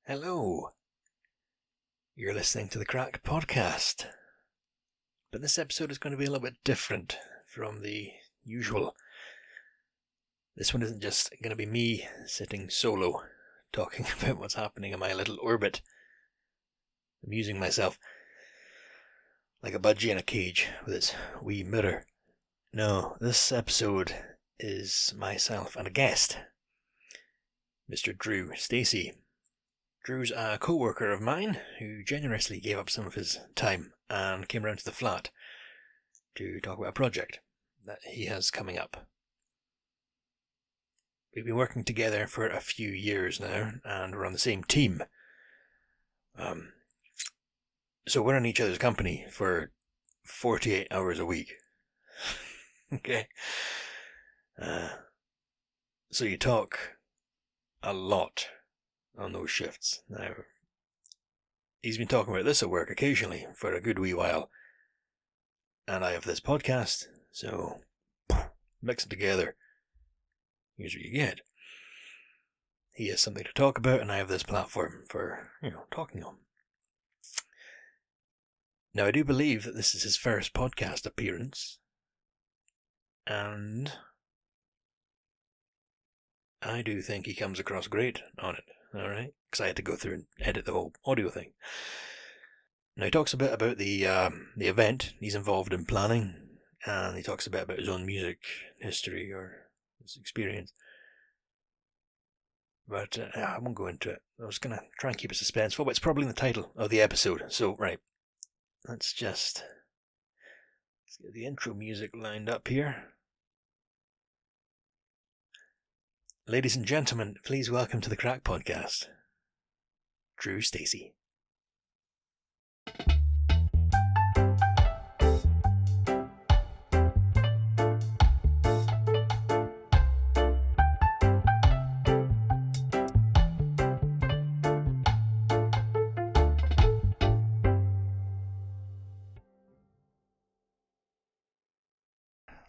Hello. You're listening to the Crack Podcast. But this episode is going to be a little bit different from the usual. This one isn't just going to be me sitting solo, talking about what's happening in my little orbit, amusing myself like a budgie in a cage with its wee mirror. No, this episode is myself and a guest, Mr. Drew Stacey. Drew's a co-worker of mine who generously gave up some of his time and came round to the flat to talk about a project that he has coming up. We've been working together for a few years now and we're on the same team. So we're in each other's company for 48 hours a week. Okay? So you talk a lot on those shifts. Now, he's been talking about this at work occasionally for a good wee while, and I have this podcast, so mix it together. Here's what you get. He has something to talk about, and I have this platform for, talking on. Now, I do believe that this is his first podcast appearance, and I do think he comes across great on it. Alright, because I had to go through and edit the whole audio thing. Now he talks a bit about the event he's involved in planning, and he talks a bit about his own music history or his experience. But I won't go into it. I was going to try and keep it suspenseful, but it's probably in the title of the episode. So, right, let's get the intro music lined up here. Ladies and gentlemen, please welcome to the Crack Podcast, Drew Stacey.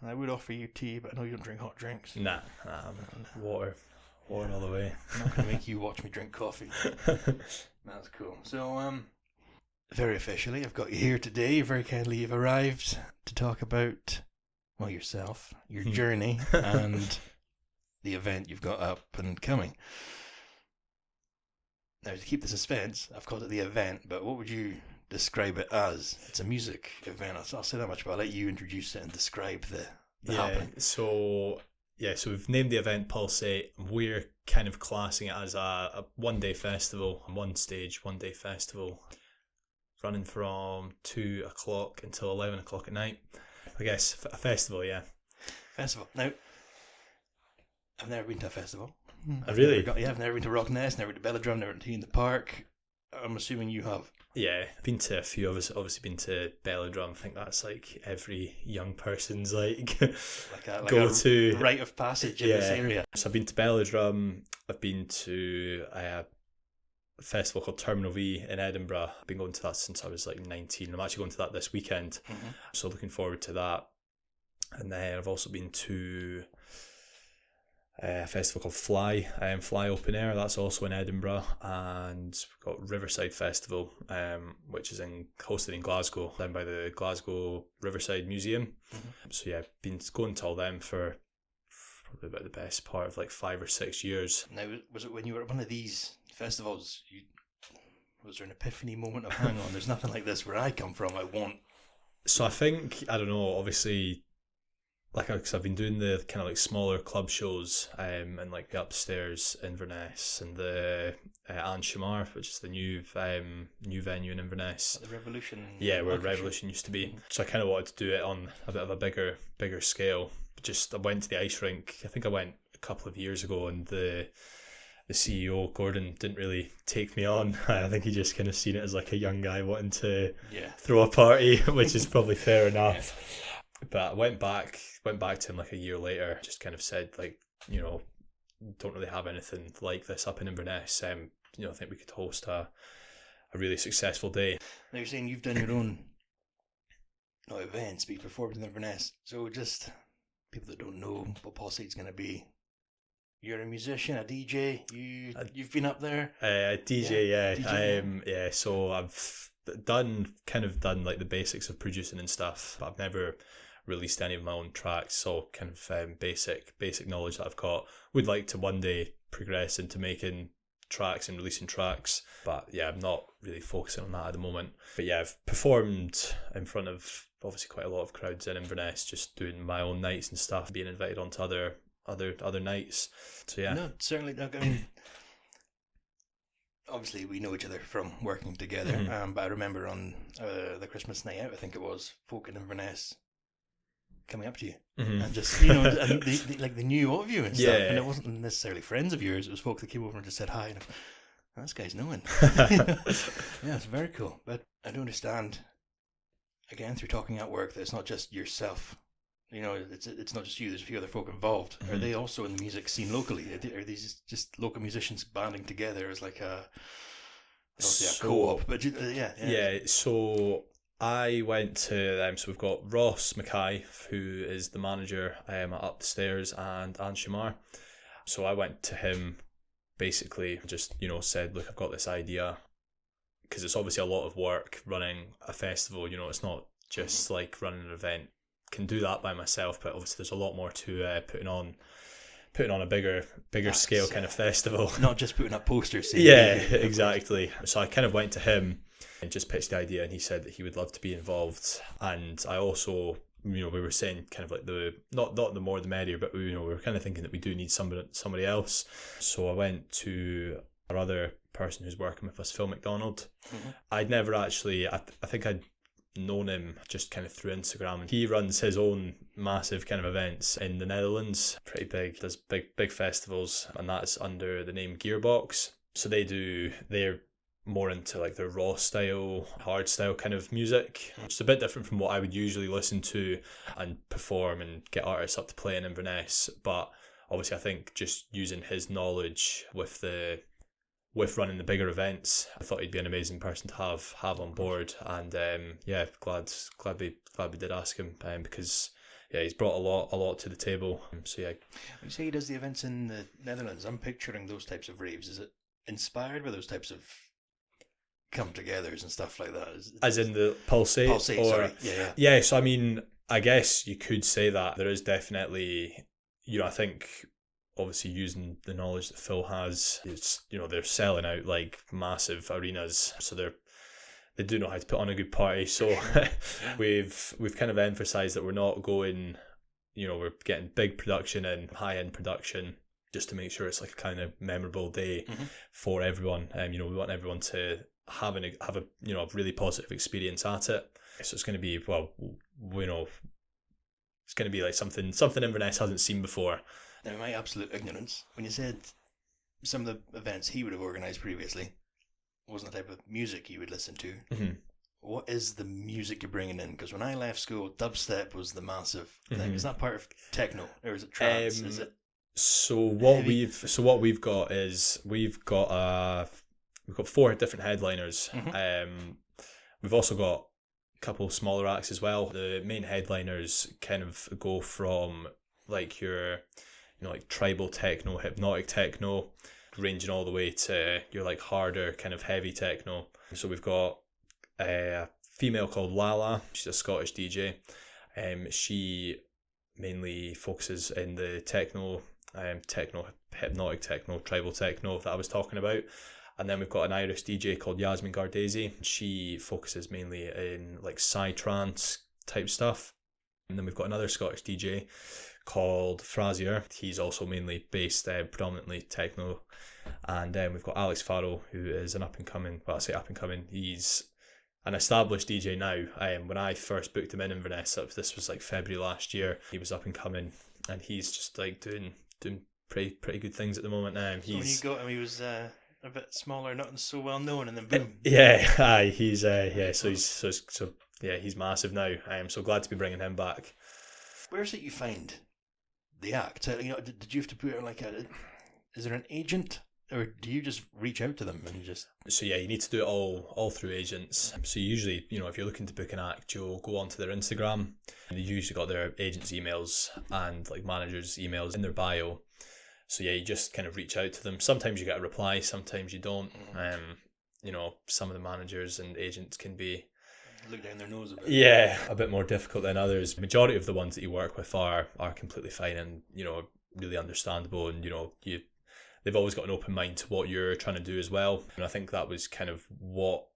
I would offer you tea, but I know you don't drink hot drinks. Nah, water all the way. I'm not going to make you watch me drink coffee. That's cool. So, very officially, I've got you here today. Very kindly, you've arrived to talk about, well, yourself, your journey, and the event you've got up and coming. Now, to keep the suspense, I've called it the event, but what would you describe it as? It's a music event. I'll say that much, but I'll let you introduce it and describe the happening. So we've named the event Puls8. We're kind of classing it as a one-day festival, one stage, one-day festival, running from 2 o'clock until 11 o'clock at night. I guess a festival, yeah. Festival. Now, I've never been to a festival. Really? I've never been to Rockness, never been to Belladrum, never been to Tea in the Park. I'm assuming you have. Yeah, been to a few of us. Obviously been to Belladrum. I think that's like every young person's like go to rite of passage in this area. So I've been to Belladrum. I've been to a festival called Terminal V in Edinburgh. I've been going to that since I was like 19. I'm actually going to that this weekend. Mm-hmm. So looking forward to that. And then I've also been to a festival called Fly Open Air. That's also in Edinburgh. And we've got Riverside Festival, which is hosted in Glasgow, down by the Glasgow Riverside Museum. Mm-hmm. So yeah, been going to all them for probably about the best part of like 5 or 6 years. Now, was it when you were at one of these festivals, was there an epiphany moment of hang on, there's nothing like this where I come from, I want... So I think, I don't know, obviously... Because I've been doing the kind of like smaller club shows, and like the upstairs Inverness and the Anne Shamar, which is the new venue in Inverness. The Revolution. Yeah, where Revolution used to be. Mm-hmm. So I kind of wanted to do it on a bit of a bigger scale. I went to the ice rink. I think I went a couple of years ago, and the CEO Gordon didn't really take me on. I think he just kind of seen it as like a young guy wanting to throw a party, which is probably fair enough. Yeah. But I went back to him like a year later, just kind of said like, don't really have anything like this up in Inverness. I think we could host a really successful day. Now you're saying you've done your own events, but you performed in Inverness. So just people that don't know what Puls8 is going to be, You're a musician, a DJ. You've been up there. A DJ, yeah. DJ, So I've done like the basics of producing and stuff, but I've never released any of my own tracks. So kind of basic knowledge that I've got. Would like to one day progress into making tracks and releasing tracks, but yeah, I'm not really focusing on that at the moment. But yeah, I've performed in front of obviously quite a lot of crowds in Inverness, just doing my own nights and stuff, being invited onto other nights. So yeah. No, certainly. I mean, obviously we know each other from working together, but I remember on the Christmas night out, I think it was, folk in Inverness coming up to you and just, and they knew of you and stuff, and it wasn't necessarily friends of yours, it was folk that came over and just said hi, and this guy's knowing. Yeah, it's very cool. But I do understand, again, through talking at work, that it's not just yourself. It's not just you. There's a few other folk involved. Are they also in the music scene locally? Are these just local musicians banding together as like a co-op? But yeah. So I went to so we've got Ross Mackay, who is the manager up the stairs, and Anne Shamar. So I went to him, basically just said, look, I've got this idea, because it's obviously a lot of work running a festival. It's not just like running an event. Can do that by myself, but obviously there's a lot more to putting on a bigger scale kind of festival. Not just putting up posters. Yeah, exactly. So I kind of went to him and just pitched the idea, and he said that he would love to be involved. And I also, we were saying kind of like not the more the merrier, but we were kind of thinking that we do need somebody else. So I went to our other person who's working with us, Phil McDonald. I'd never actually, I think I'd known him just kind of through Instagram, and he runs his own massive kind of events in the Netherlands, pretty big, does big festivals, and that's under the name Gearbox. So they're more into like the raw style, hard style kind of music. It's a bit different from what I would usually listen to and perform and get artists up to play in Inverness, but obviously I think just using his knowledge with running the bigger events, I thought he'd be an amazing person to have on board. And glad we did ask him, because he's brought a lot to the table. So yeah. When you say he does the events in the Netherlands, I'm picturing those types of raves. Is it inspired by those types of come-togethers and stuff like that? As in the Puls8? Puls8, sorry. Yeah. So I mean, I guess you could say that there is definitely, I think, obviously using the knowledge that Phil has, it's they're selling out like massive arenas, so they do know how to put on a good party. So we've kind of emphasized that we're not going, we're getting big production and high end production just to make sure it's like a kind of memorable day for everyone. We want everyone to have a really positive experience at it. So it's going to be it's going to be like something Inverness hasn't seen before. Now, in my absolute ignorance, when you said some of the events he would have organised previously wasn't the type of music you would listen to, what is the music you're bringing in? Because when I left school, dubstep was the massive thing. Is that part of techno, or is it trance? Is it? So what we've got is we've got 4 different headliners. We've also got a couple smaller acts as well. The main headliners kind of go from like your like tribal techno, hypnotic techno, ranging all the way to your like harder kind of heavy techno. So we've got a female called Lala. She's a Scottish DJ. She mainly focuses in the techno, hypnotic techno, tribal techno that I was talking about. And then we've got an Irish DJ called Yasmin Gardesi. She focuses mainly in like psytrance type stuff. And then we've got another Scottish DJ called Frazier. He's also mainly based predominantly techno. And then we've got Alex Farrell, who is an he's an established DJ now. When I first booked him in Inverness, this was like February last year, he was up and coming, and he's just like doing pretty good things at the moment now. So when you got him, he was a bit smaller, not so well known, and then boom. He's massive now. I am so glad to be bringing him back. Where's it you find the act? Did you have to put it like is there an agent, or do you just reach out to them and just? So yeah, you need to do it all through agents. So usually, if you're looking to book an act, you'll go onto their Instagram. They usually got their agents' emails and like managers' emails in their bio. So yeah, you just kind of reach out to them. Sometimes you get a reply, sometimes you don't. You know, some of the managers and agents can be look down their nose a bit. Yeah, a bit more difficult than others. Majority of the ones that you work with are completely fine and, you know, really understandable, and, you know, they've always got an open mind to what you're trying to do as well. And I think that was kind of what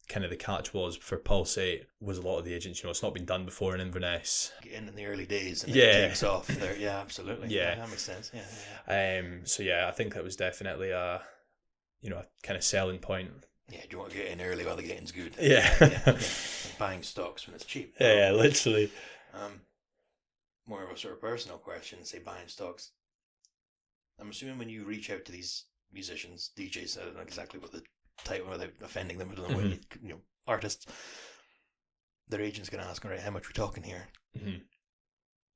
kind of the catch was for Puls8, was a lot of the agents, you know, it's not been done before in Inverness. Get in the early days and Yeah. it takes off there. Yeah, absolutely. Yeah. That makes sense. Yeah. So yeah, I think that was definitely a, you know, a kind of selling point. Yeah, do you want to get in early while the getting's good? Yeah. Okay. Buying stocks when it's cheap. Yeah, literally. More of a sort of personal question, say buying stocks. I'm assuming when you reach out to these musicians, DJs, I don't know exactly what the title, without offending them, I don't know what you know, artists, their agent's going to ask, all right, how much we're talking here?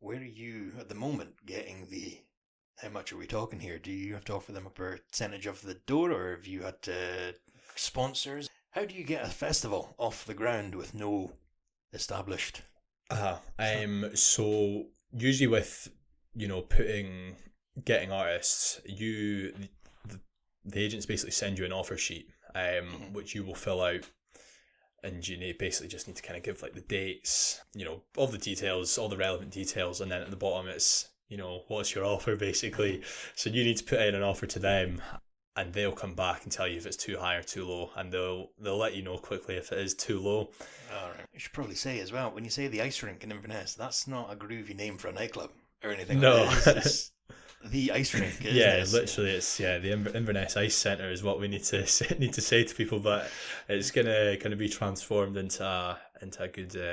Where are you at the moment getting the how much are we talking here? Do you have to offer them a percentage of the door, or have you had sponsors? How do you get a festival off the ground with no established? So usually with, you know, getting artists, the agents basically send you an offer sheet, which you will fill out, and you basically just need to kind of give like the dates, you know, all the details, all the relevant details, and then at the bottom it's, you know, what's your offer basically. So you need to put in an offer to them, and they'll come back and tell you if it's too high or too low, and they'll let you know quickly if it is too low. All right. I should probably say as well, when you say the ice rink in Inverness, that's not a groovy name for a nightclub or anything. No. Like that. It's the ice rink. Isn't Yeah, it? literally, it's the Inverness Ice Centre is what we need to say to people, but it's gonna be transformed into a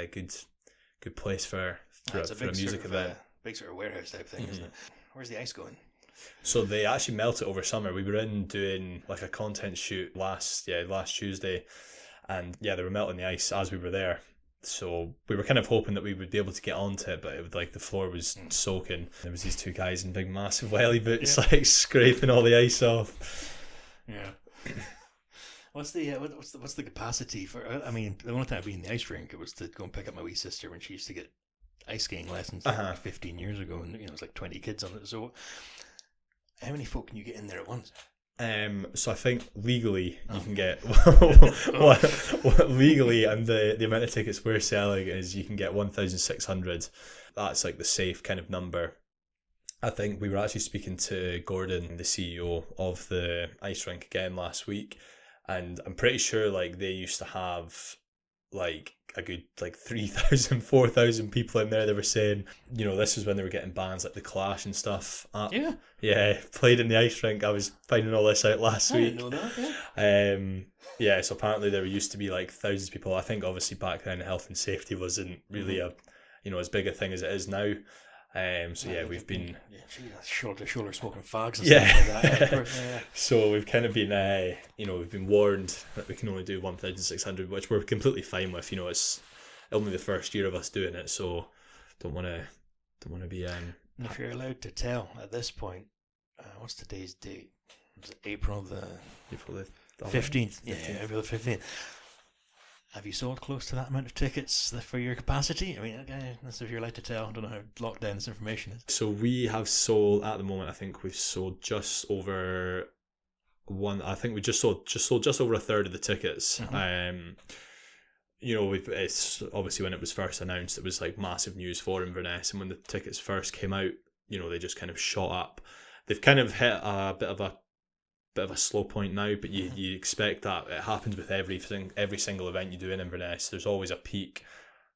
good place for a music event. Big sort of warehouse type thing, isn't it? Where's the ice going? So they actually melt it over summer. We were in doing like a content shoot last Tuesday, and yeah, they were melting the ice as we were there. So we were kind of hoping that we would be able to get onto it, but it was like the floor was soaking. There was these two guys in big massive welly boots, like scraping all the ice off. Yeah. What's the capacity for? I mean, the only time I've been in the ice rink, it was to go and pick up my wee sister when she used to get ice skating lessons like 15 years ago, and you know, it was like 20 kids on it. So how many folk can you get in there at once? So I think legally you can get legally, and the amount of tickets we're selling is you can get 1,600. That's like the safe kind of number. I think we were actually speaking to Gordon, the CEO of the ice rink, again last week, and I'm pretty sure like they used to have like a good like 3,000, 4,000 people in there. They were saying, you know, this was when they were getting bands like The Clash and stuff. Yeah, played in the ice rink. I was finding all this out last week. I didn't know that. Yeah, so apparently there used to be like thousands of people. I think obviously back then health and safety wasn't really as big a thing as it is now. So yeah, we've been shoulder smoking fags and stuff like that. Yeah, of course, yeah. So we've kind of been we've been warned that we can only do 1,600, which we're completely fine with. You know, it's only the first year of us doing it, so don't want to be. And if you're allowed to tell at this point, what's today's date? Was it April the 15th? Yeah, April the 15th. Have you sold close to that amount of tickets for your capacity? I mean, that's if you're allowed to tell. I don't know how locked down this information is. So we have sold at the moment. I think we've sold just over I think we just sold just over a third of the tickets. You know, it's obviously when it was first announced, it was like massive news for Inverness, and when the tickets first came out, you know, they just kind of shot up. They've kind of hit a bit of a slow point now, but you expect that. It happens with every single event you do in Inverness. There's always a peak,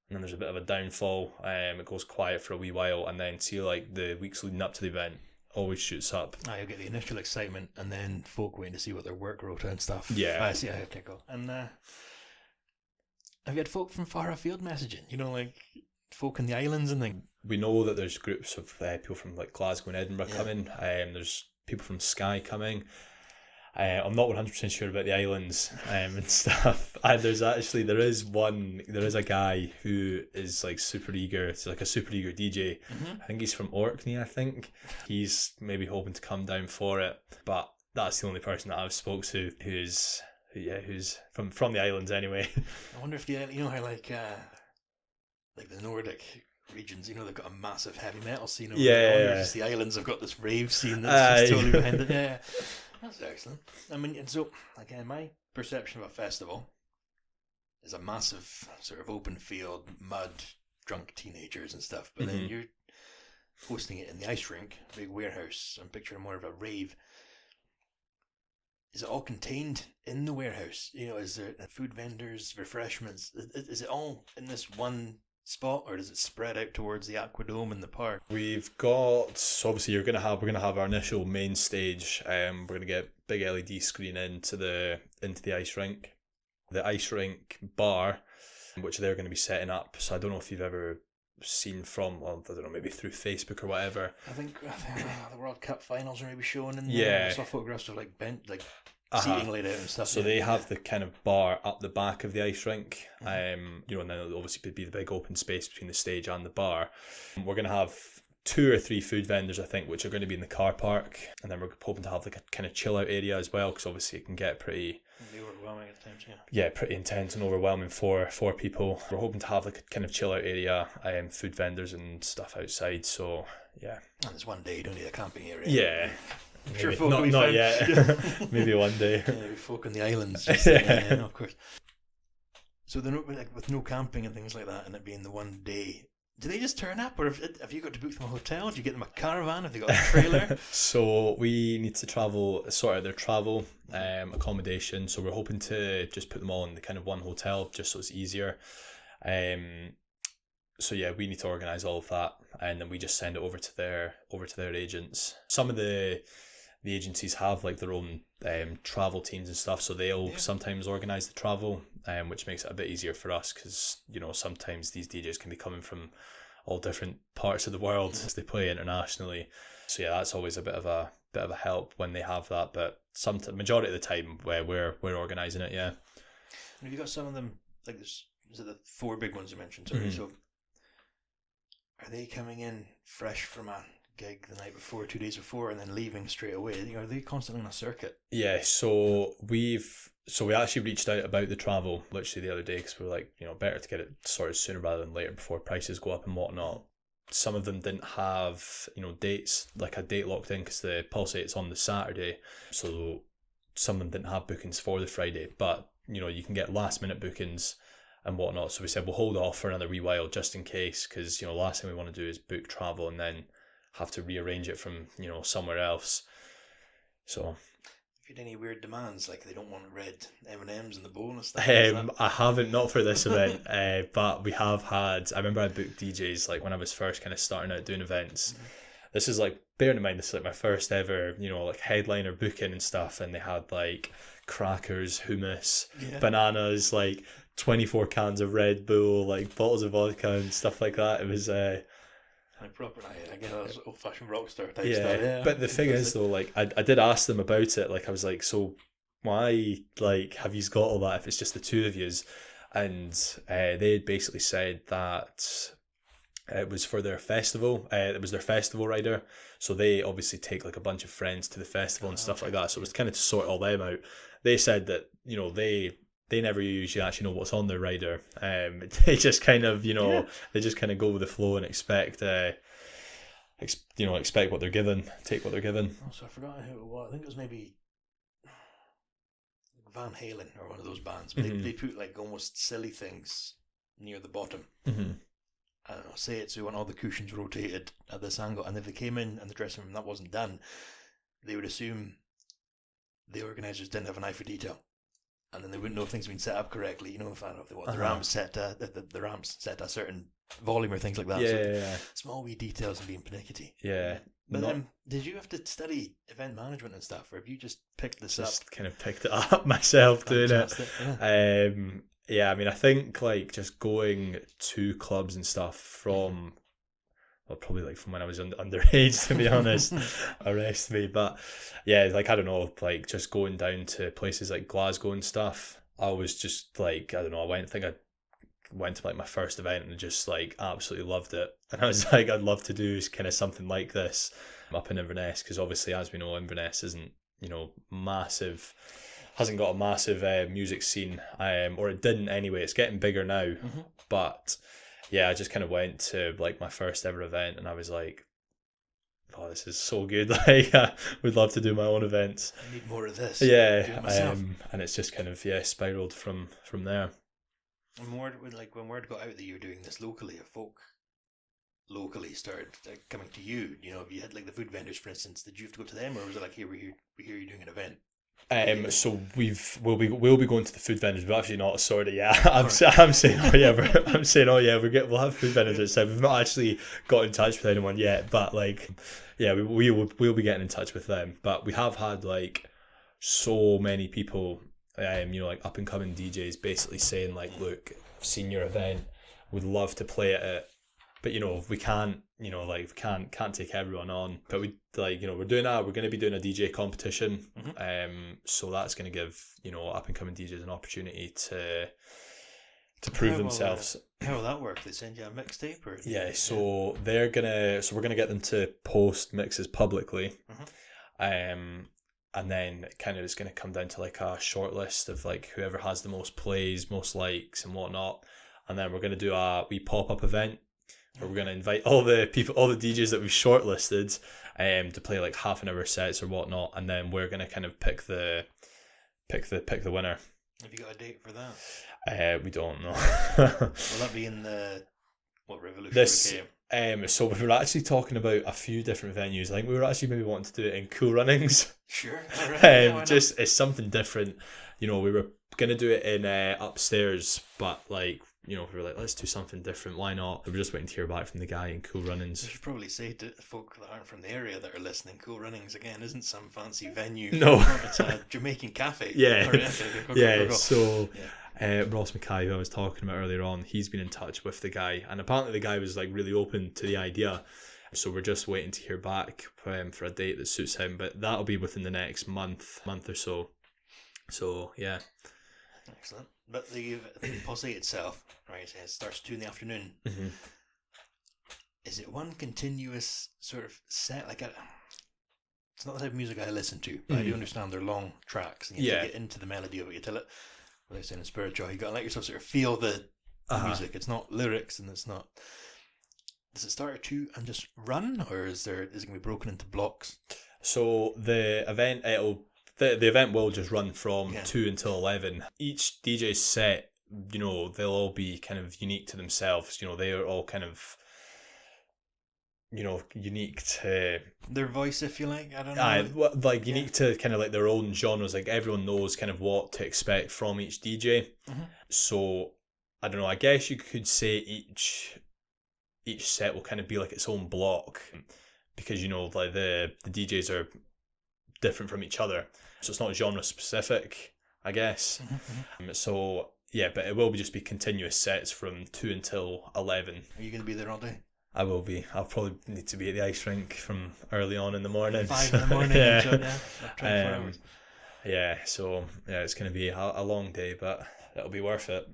and then there's a bit of a downfall. It goes quiet for a wee while, and then see like the weeks leading up to the event always shoots up. You'll get the initial excitement, and then folk waiting to see what their work rota and stuff. Yeah, I see. Okay, cool. And have you had folk from far afield messaging? You know, like folk in the islands and things. We know that there's groups of people from like Glasgow and Edinburgh coming. There's people from Skye coming. I'm not 100% sure about the islands and stuff. And there is a guy who is like super eager. It's like a super eager DJ. I think he's from Orkney. I think he's maybe hoping to come down for it. But that's the only person that I've spoke to who's from the islands anyway. I wonder if you know how like the Nordic regions, they've got a massive heavy metal scene over Yeah, there. yeah. Just the islands have got this rave scene that's just totally behind it. Yeah, that's excellent. I mean, and so again, my perception of a festival is a massive sort of open field, mud, drunk teenagers and stuff. But then you're hosting it in the ice rink, big warehouse. I'm picturing more of a rave. Is it all contained in the warehouse? Is there food vendors, refreshments? Is it all in this one spot, or does it spread out towards the Aquadome and the park? We've got, so obviously we're gonna have our initial main stage. We're gonna get big LED screen into the ice rink. The ice rink bar, which they're going to be setting up. So I don't know if you've ever seen from, well, I don't know, maybe through Facebook or whatever. I think the World Cup finals are maybe shown in there. Yeah. I saw photographs of seating laid out and stuff. So they have the kind of bar up the back of the ice rink, and then it'll obviously be the big open space between the stage and the bar. We're going to have 2 or 3 food vendors, I think, which are going to be in the car park, and then we're hoping to have like a kind of chill out area as well, because obviously it can get pretty overwhelming at times. Yeah, pretty intense and overwhelming for people. We're hoping to have like a kind of chill out area, food vendors and stuff outside. So yeah, and it's one day, you don't need a camping area. Yeah. I'm sure Maybe, folk not yet. Maybe one day. Yeah, folk in the islands. Yeah, of course. So they're not, with no camping and things like that, and it being the one day. Do they just turn up, or have you got to book them a hotel? Do you get them a caravan? Have they got a trailer? So we need to sort out their travel, accommodation. So we're hoping to just put them all in the kind of one hotel, just so it's easier. So yeah, we need to organise all of that, and then we just send it over to their agents. Some of the agencies have like their own travel teams and stuff, so they'll sometimes organise the travel, which makes it a bit easier for us, because sometimes these DJs can be coming from all different parts of the world as they play internationally. So yeah, that's always a bit of a help when they have that. But majority of the time, we're organising it. Yeah. And have you got some of them like this? Is it the 4 big ones you mentioned? Sorry, so are they coming in fresh from a gig the night before, 2 days before, and then leaving straight away? Are they constantly on a circuit? Yeah, so we actually reached out about the travel literally the other day, because we were like, better to get it sorted sooner rather than later before prices go up and whatnot. Some of them didn't have dates, like a date locked in, because the Puls8's on the Saturday, so some of them didn't have bookings for the Friday, but you can get last minute bookings and whatnot. So we said we'll hold off for another wee while just in case, because last thing we want to do is book travel and then have to rearrange it from somewhere else. So have you had any weird demands, like they don't want red M&Ms in the bowl and stuff? I haven't, not for this event, but we have had. I remember I booked DJs like when I was first kind of starting out doing events. This is like, bearing in mind, this is like my first ever like headliner booking and stuff, and they had like crackers, hummus, bananas, like 24 cans of Red Bull, like bottles of vodka and stuff like that. It was proper, again, that was old-fashioned rock star type yeah, stuff. Yeah, but the thing is though, like I did ask them about it. Like I was like, so why have you got all that if it's just the two of yous? And they had basically said that it was for their festival. It was their festival rider, so they obviously take like a bunch of friends to the festival and stuff like that. So it was kind of to sort all them out. They said that they never usually actually know what's on their rider. They just kind of they just kind of go with the flow and expect expect what they're given, take what they're given. Oh, so I forgot who it was. I think it was maybe Van Halen or one of those bands. But they put like almost silly things near the bottom. I don't know, say it's we want all the cushions rotated at this angle, and if they came in and the dressing room that wasn't done, they would assume the organisers didn't have an eye for detail, and then they wouldn't know if things had been set up correctly. If they want the ramps set the ramps set a certain volume or things like that. Yeah. Small wee details and being pernickety. Yeah. But did you have to study event management and stuff, or have you just picked this up? Just kind of picked it up myself. Fantastic, doing it. Yeah, I mean, I think like just going to clubs and stuff from, well, probably like from when I was underage, to be honest, arrest me. But yeah, like, I don't know, like just going down to places like Glasgow and stuff, I was just like, I don't know, I went to like my first event and just like absolutely loved it. And I was like, I'd love to do kind of something like this up in Inverness, because obviously, as we know, Inverness isn't, massive. Hasn't got a massive music scene, or it didn't anyway. It's getting bigger now, but yeah, I just kind of went to like my first ever event, and I was like, oh, this is so good. Like, I would love to do my own events. I need more of this. Yeah, Do it myself. and it's just kind of spiraled from there. And when word got out that you were doing this locally, if folk locally started coming to you, if you had like the food vendors, for instance, did you have to go to them, or was it like, here we hear you doing an event? So we'll be going to the food vendors, but actually not sorted yet. I'm saying we'll have food vendors outside. We've not actually got in touch with anyone yet, but like, yeah, we'll be getting in touch with them. But we have had like so many people, like up and coming DJs, basically saying like, look, I've seen your event, would love to play at it, but we can't, we can't take everyone on. But we we're doing we're going to be doing a DJ competition. So that's going to give up and coming DJs an opportunity to prove themselves. How will that work? They send you a mixtape, or so we're gonna get them to post mixes publicly. And then kind of it's going to come down to like a short list of like whoever has the most plays, most likes and whatnot. And then we're going to do a wee pop-up event where we're going to invite all the DJs that we've shortlisted to play like half an hour sets or whatnot. And then we're going to kind of pick the winner. Have you got a date for that? We don't know. Will that be in the Revolution? So we were actually talking about a few different venues. I think we were actually maybe wanting to do it in Cool Runnings. Sure. Right. Just it's something different. We were gonna do it in upstairs, but like we were like, let's do something different. Why not? We were just waiting to hear back from the guy in Cool Runnings. You should probably say to folk that aren't from the area that are listening, Cool Runnings again isn't some fancy venue. No, it's a Jamaican cafe. Yeah, go. So. Ross Mackay, who I was talking about earlier on, he's been in touch with the guy, and apparently the guy was like really open to the idea. So we're just waiting to hear back for a date that suits him, but that'll be within the next month or so. So yeah, excellent. But the Puls8 itself, right? It starts 2 PM. Mm-hmm. Is it one continuous sort of set? Like it's not the type of music I listen to, but I do understand they're long tracks, and you have to get into the melody of it. You tell it. Without saying spiritual, you got to let yourself sort of feel the music. It's not lyrics, and it's not. Does it start at 2 and just run, or is it going to be broken into blocks? So the event the event will just run from 2 until 11. Each DJ's set, they'll all be kind of unique to themselves. They are all kind of unique to their voice, if you like. I don't know. Unique to kind of like their own genres. Like everyone knows kind of what to expect from each DJ. So I don't know. I guess you could say each set will kind of be like its own block, because like the DJs are different from each other. So it's not genre specific, I guess. So yeah, but it will just be continuous sets from 2 until 11. Are you going to be there all day? I will be. I'll probably need to be at the ice rink from early on in the morning. 5 in the morning. Yeah. Until, 24 hours. Yeah, so yeah, it's going to be a long day, but it'll be worth it.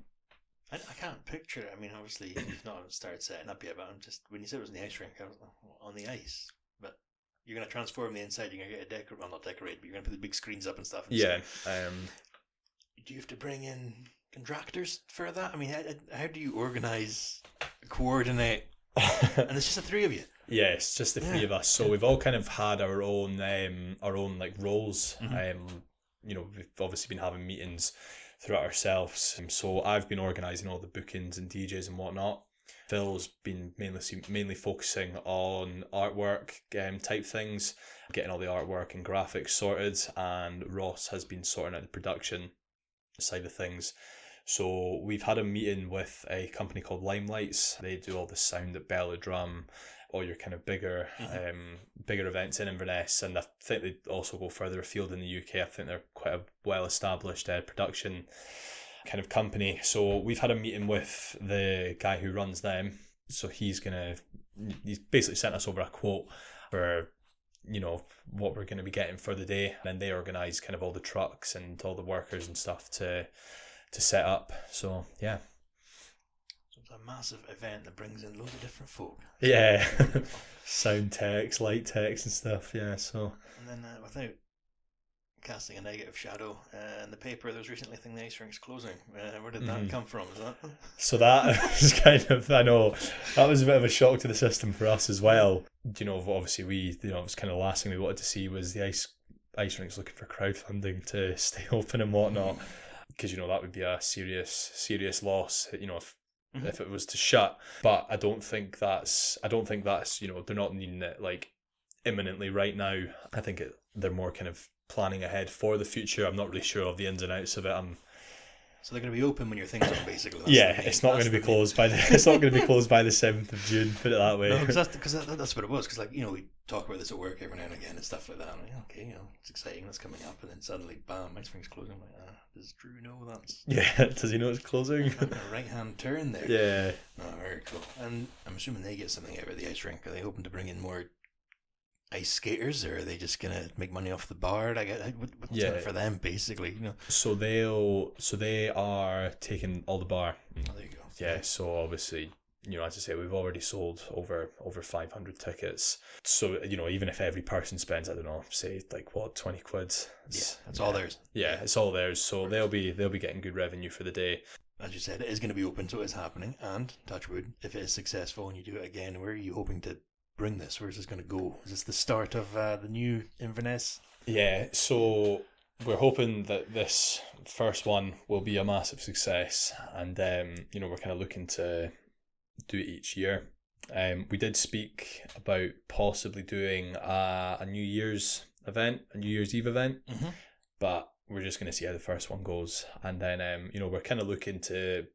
I can't picture it. I mean, obviously, you've not started setting up yet, but I'm just, when you said it was in the ice rink, I was like, on the ice. But you're going to transform the inside, you're going to get not decorate, but you're going to put the big screens up and stuff. Do you have to bring in contractors for that? I mean, how do you coordinate? And it's just the 3 of you. Yeah, it's just the 3 of us. So we've all kind of had our own like roles. We've obviously been having meetings throughout ourselves. So I've been organising all the bookings and DJs and whatnot. Phil's been mainly focusing on artwork type things, getting all the artwork and graphics sorted, and Ross has been sorting out the production side of things. So we've had a meeting with a company called Limelights. They do all the sound at Belladrum, all your kind of bigger events in Inverness, and I think they also go further afield in the UK. I think they're quite a well-established production kind of company. So we've had a meeting with the guy who runs them. So he's basically sent us over a quote for what we're going to be getting for the day, and then they organise kind of all the trucks and all the workers and stuff to set up. So yeah, so it's a massive event that brings in loads of different folk. Yeah. Sound techs, light techs and stuff. Yeah, so and then without casting a negative shadow in the paper. There was recently a thing, the ice rink's closing. Where did that come from? Is that? So that was kind of, I know, that was a bit of a shock to the system for us as well. You know, obviously it was kind of the last thing we wanted to see was the ice rinks looking for crowdfunding to stay open and whatnot, because you know that would be a serious loss. You know, if it was to shut. But I don't think that's you know, they're not needing it like imminently right now. I think they're more kind of planning ahead for the future. I'm not really sure of the ins and outs of it. So they're going to be open when your thing's up, basically. It's not going to be closed by the 7th of June. Put it that way. No, because that's what it was. Because like, you know, we talk about this at work every now and again and stuff like that. I'm like, okay, you know, it's exciting. That's coming up, and then suddenly, bam, ice rink's closing. I'm like, does Drew know that's? Yeah. Does he know it's closing? A right-hand turn there. Yeah. Oh, very cool. And I'm assuming they get something out of the ice rink. Are they hoping to bring in more ice skaters, or are they just gonna make money off the bar? Like, what's in it for them, basically? You know. So they are taking all the bar. Oh, there you go. Yeah. So obviously, you know, as I say, we've already sold over 500 tickets. So you know, even if every person spends, I don't know, say like what, 20 quid. That's all theirs. Yeah, it's all theirs. So they'll be getting good revenue for the day. As you said, it is going to be open, so it's happening. And touch wood, if it is successful and you do it again, where are you hoping to bring this? Where's this going to go? Is this the start of the new Inverness? Yeah, so we're hoping that this first one will be a massive success, and you know, we're kind of looking to do it each year. We did speak about possibly doing a New Year's Eve event, but we're just going to see how the first one goes, and then you know, we're kind of looking to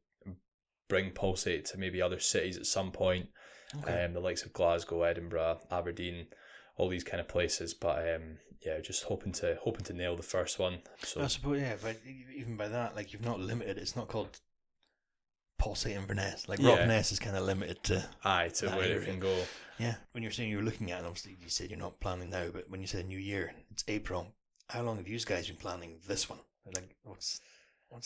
bring Puls8 to maybe other cities at some point. Okay. The likes of Glasgow, Edinburgh, Aberdeen, all these kind of places. But just hoping to nail the first one. So I suppose, but even by that, like, you've not limited. It's not called Puls8 Inverness. Like, Rockness is kind of limited to where it can go. Yeah. When you're saying you're looking at it, obviously you said you're not planning now, but when you said New Year, it's April. How long have you guys been planning this one? Like, what's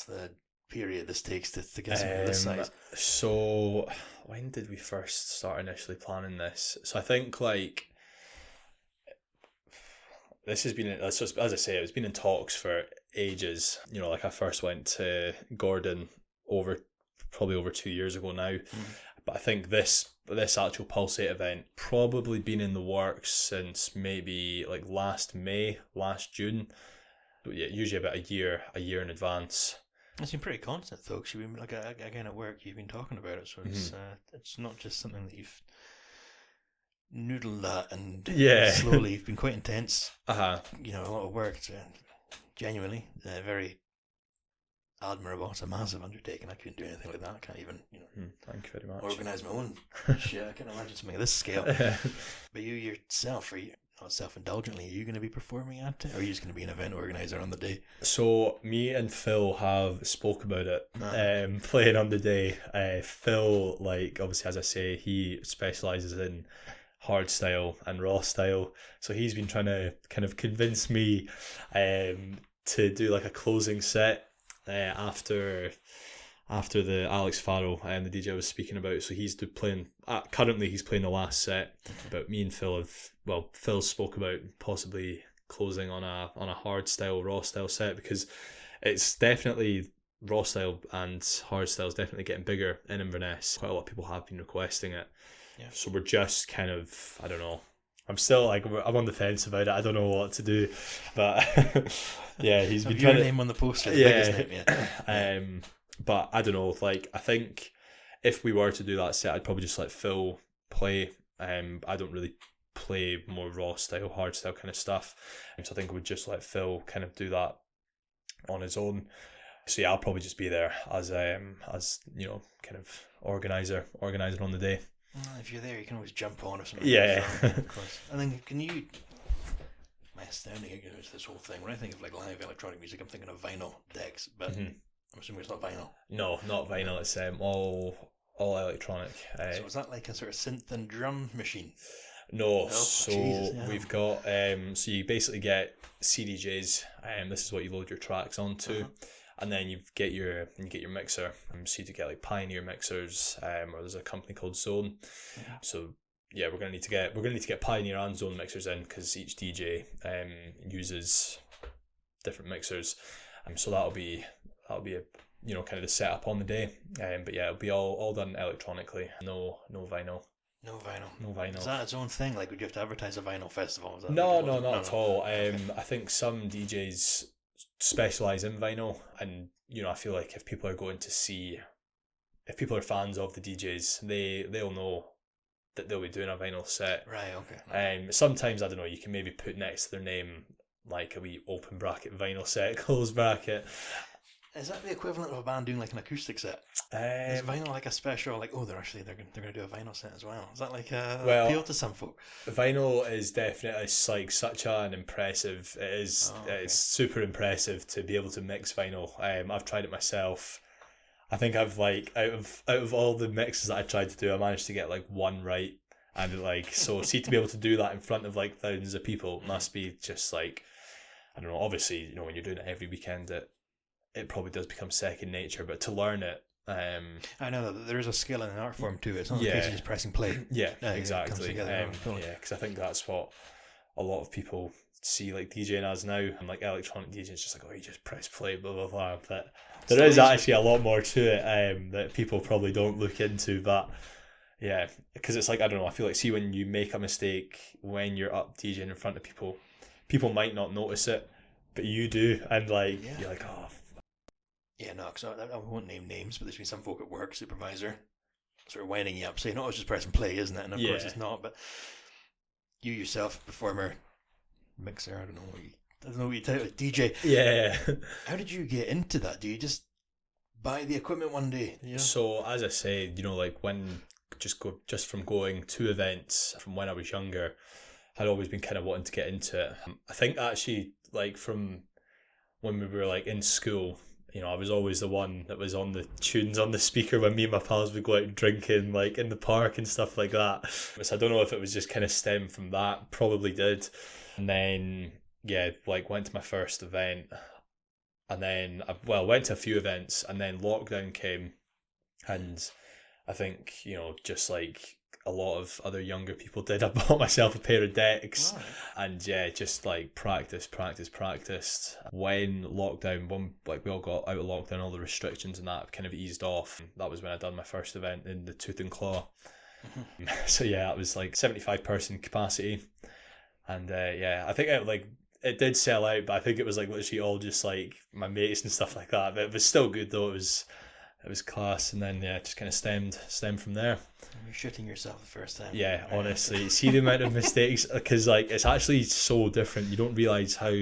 the period this takes to get something of this size? So when did we first start initially planning this? So I think like this has been, as I say, it's been in talks for ages. You know, like I first went to Gordon probably over 2 years ago now. But I think this actual Puls8 event probably been in the works since maybe like last June. But yeah, usually about a year in advance. It's been pretty constant though, because you've been, like, again at work, you've been talking about it, so it's not just something that you've noodled at and slowly. You've been quite intense. You know, a lot of work. It's, genuinely, very admirable. It's a massive undertaking. I couldn't do anything like that. I can't even, you know, thank you very much. Organise my own shit. I can't imagine something of this scale. But you yourself, are you, not self-indulgently, are you going to be performing at it, or are you just going to be an event organizer on the day? So me and Phil have spoke about it, playing on the day. Phil, like, obviously, as I say, he specialises in hard style and raw style, so he's been trying to kind of convince me to do like a closing set after the Alex Farrell and the DJ I was speaking about. So he's playing currently he's playing the last set, but me and Phil Phil spoke about possibly closing on a hard style, raw style set, because it's definitely raw style and hard style is definitely getting bigger in Inverness. Quite a lot of people have been requesting it. Yeah. So we're just kind of, I don't know, I'm still like, I'm on the fence about it. I don't know what to do, but yeah, he's been trying your name on the poster. But I don't know, like, I think if we were to do that set, I'd probably just let Phil play. I don't really play more raw style, hard style kind of stuff, so I think I would just let Phil kind of do that on his own. So yeah, I'll probably just be there as you know, kind of organizing on the day. Well, if you're there, you can always jump on or something. Yeah. Of course. And then can you? My astounding ignorance this whole thing. When I think of like live electronic music, I'm thinking of vinyl decks, but I'm assuming it's not vinyl. No, not vinyl. It's all electronic. So is that like a sort of synth and drum machine? No, we've got so you basically get CDJs. This is what you load your tracks onto. And then you get your mixer. So you get like Pioneer mixers, or there's a company called Zone. So yeah, we're gonna need to get Pioneer and Zone mixers in, because each DJ uses different mixers. So that'll be a kind of the setup on the day. But yeah, it'll be all done electronically. No vinyl. No vinyl. No vinyl. Is that its own thing? Like, would you have to advertise a vinyl festival? Is that No, like, not at all. Okay. I think some DJs specialise in vinyl, and I feel like if people are fans of the DJs, they'll know that they'll be doing a vinyl set. Right, okay. Sometimes, I don't know, you can maybe put next to their name like a wee open bracket vinyl set, close bracket. Is that the equivalent of a band doing like an acoustic set? Is vinyl like a special, like, oh, they're going to do a vinyl set as well? Is that like appeal to some folk? Vinyl is definitely like such an impressive. It is. Oh, okay. It's super impressive to be able to mix vinyl. I've tried it myself. I think I've like out of all the mixes that I tried to do, I managed to get like one right, and like so to be able to do that in front of like thousands of people must be just like, I don't know. Obviously, when you're doing it every weekend, it probably does become second nature. But to learn it, I know that there is a skill and an art form to it. It's not the case of just pressing play. Yeah, exactly. Because I think that's what a lot of people see like DJing as now, and like electronic DJing is just like, oh, you just press play, blah blah blah. But there is actually a lot more to it that people probably don't look into. But yeah, because it's like, I don't know, I feel like, see, when you make a mistake when you're up DJing in front of people might not notice it, but you do, and like you're like, oh. Yeah, no, because I won't name names, but there's been some folk at work, supervisor, sort of winding you up, saying, "Oh, it's just press and play, isn't it?" And of course it's not. But you yourself, performer, mixer, I don't know what you title it, DJ. Yeah. How did you get into that? Do you just buy the equipment one day? Yeah. So as I said, like when just from going to events from when I was younger, I'd always been kind of wanting to get into it. I think actually, like from when we were like in school, I was always the one that was on the tunes on the speaker when me and my pals would go out drinking, like in the park and stuff like that. So I don't know if it was just kind of stemmed from that. Probably did. And then, like went to my first event, and then went to a few events, and then lockdown came, and I think just like a lot of other younger people did, I bought myself a pair of decks. Right. And just like practiced. When lockdown, we all got out of lockdown, all the restrictions and that kind of eased off. That was when I done my first event in the Tooth and Claw. Mm-hmm. So it was like 75 person capacity, and I think it did sell out, but I think it was like literally all just like my mates and stuff like that. But it was still good though. It was class, and then just kind of stemmed from there. You're shooting yourself the first time. Yeah, honestly, see the amount of mistakes, because like it's actually so different. You don't realise how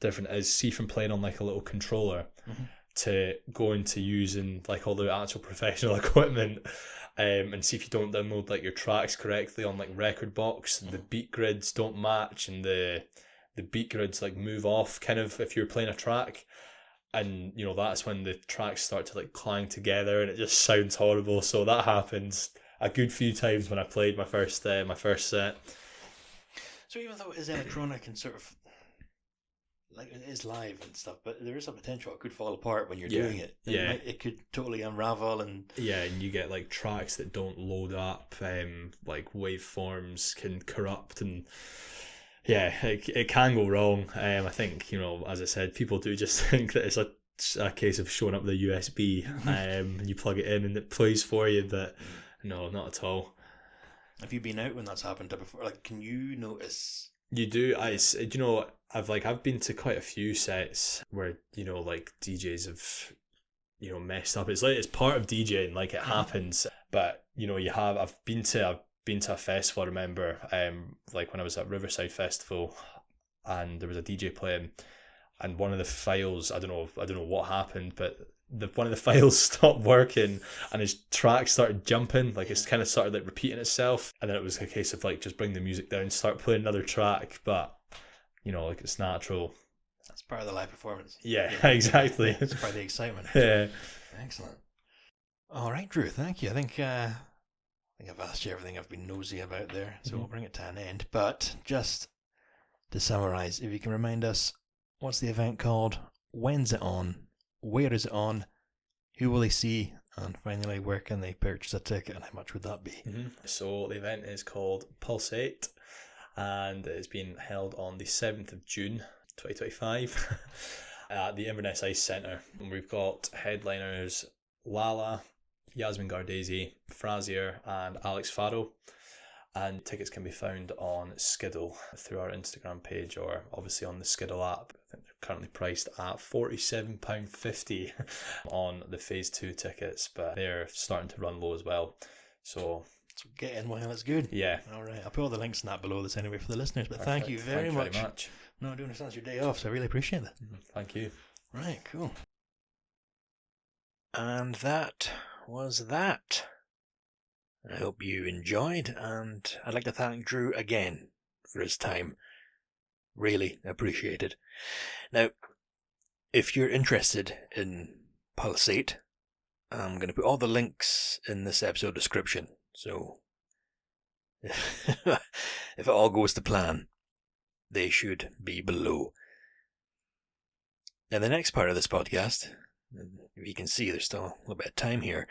different it is. See, from playing on like a little controller to going to using like all the actual professional equipment, and see if you don't download like your tracks correctly on like Record Box, the beat grids don't match, and the beat grids like move off kind of if you're playing a track. And that's when the tracks start to like clang together, and it just sounds horrible. So that happens a good few times when I played my first set. So even though it is electronic and sort of like it is live and stuff, but there is a potential it could fall apart when you're doing it. It could totally unravel, and and you get like tracks that don't load up, like waveforms can corrupt, and it can go wrong. I think, as I said, people do just think that it's a case of showing up the USB and you plug it in and it plays for you, but no, not at all. Have you been out when that's happened to before? Like, can you notice? You do. I've been to quite a few sets where like DJs have messed up. It's like it's part of DJing, like it happens. But I've been to a festival. I remember like when I was at Riverside Festival, and there was a DJ playing, and one of the files, I don't know what happened, but one of the files stopped working, and his track started jumping, like it's kind of started like repeating itself, and then it was a case of like just bring the music down, start playing another track. But like it's natural. That's part of the live performance. Yeah. Exactly. It's part of the excitement. Yeah. Excellent. All right, Drew, thank you. I think I've asked you everything I've been nosy about there, so we'll bring it to an end. But just to summarise, if you can remind us, what's the event called? When's it on? Where is it on? Who will they see? And finally, where can they purchase a ticket, and how much would that be? So the event is called Puls8, and it's being held on the 7th of June 2025 at the Inverness Ice Centre. And we've got headliners Lala, Yasmin Gardesi, Frazier and Alex Farrow. And tickets can be found on Skiddle through our Instagram page, or obviously on the Skiddle app. I think they're currently priced at £47.50 on the Phase 2 tickets, but they're starting to run low as well. So get in while it's good. Yeah. All right. I'll put all the links in that below this anyway for the listeners, but Perfect. thank you very much. No, I do understand it's your day off, so I really appreciate that. Thank you. Right, cool. And that was that. I hope you enjoyed, and I'd like to thank Drew again for his time. Really appreciated. Now, if you're interested in Puls8, I'm going to put all the links in this episode description. So, if it all goes to plan, they should be below. Now, the next part of this podcast, if you can see, there's still a little bit of time here.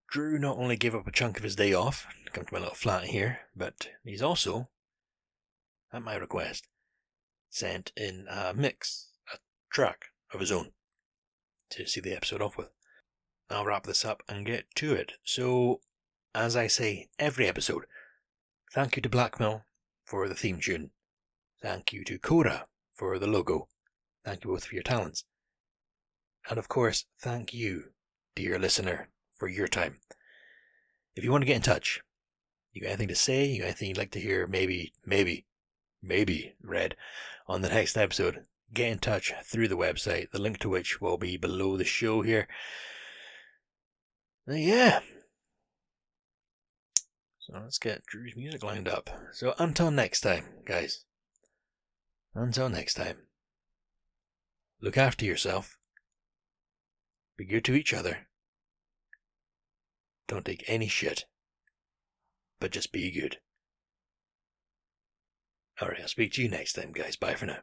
Drew not only gave up a chunk of his day off to come to my little flat here, but he's also, at my request, sent in a track of his own to see the episode off with. I'll wrap this up and get to it. So, as I say every episode, thank you to Blackmill for the theme tune. Thank you to Cora for the logo. Thank you both for your talents. And of course, thank you, dear listener, for your time. If you want to get in touch, you got anything to say, you got anything you'd like to hear, maybe read on the next episode, get in touch through the website, the link to which will be below the show here. Yeah. So let's get Drew's music lined up. So until next time, guys. Until next time. Look after yourself. Be good to each other. Don't take any shit. But just be good. Alright, I'll speak to you next time, guys. Bye for now.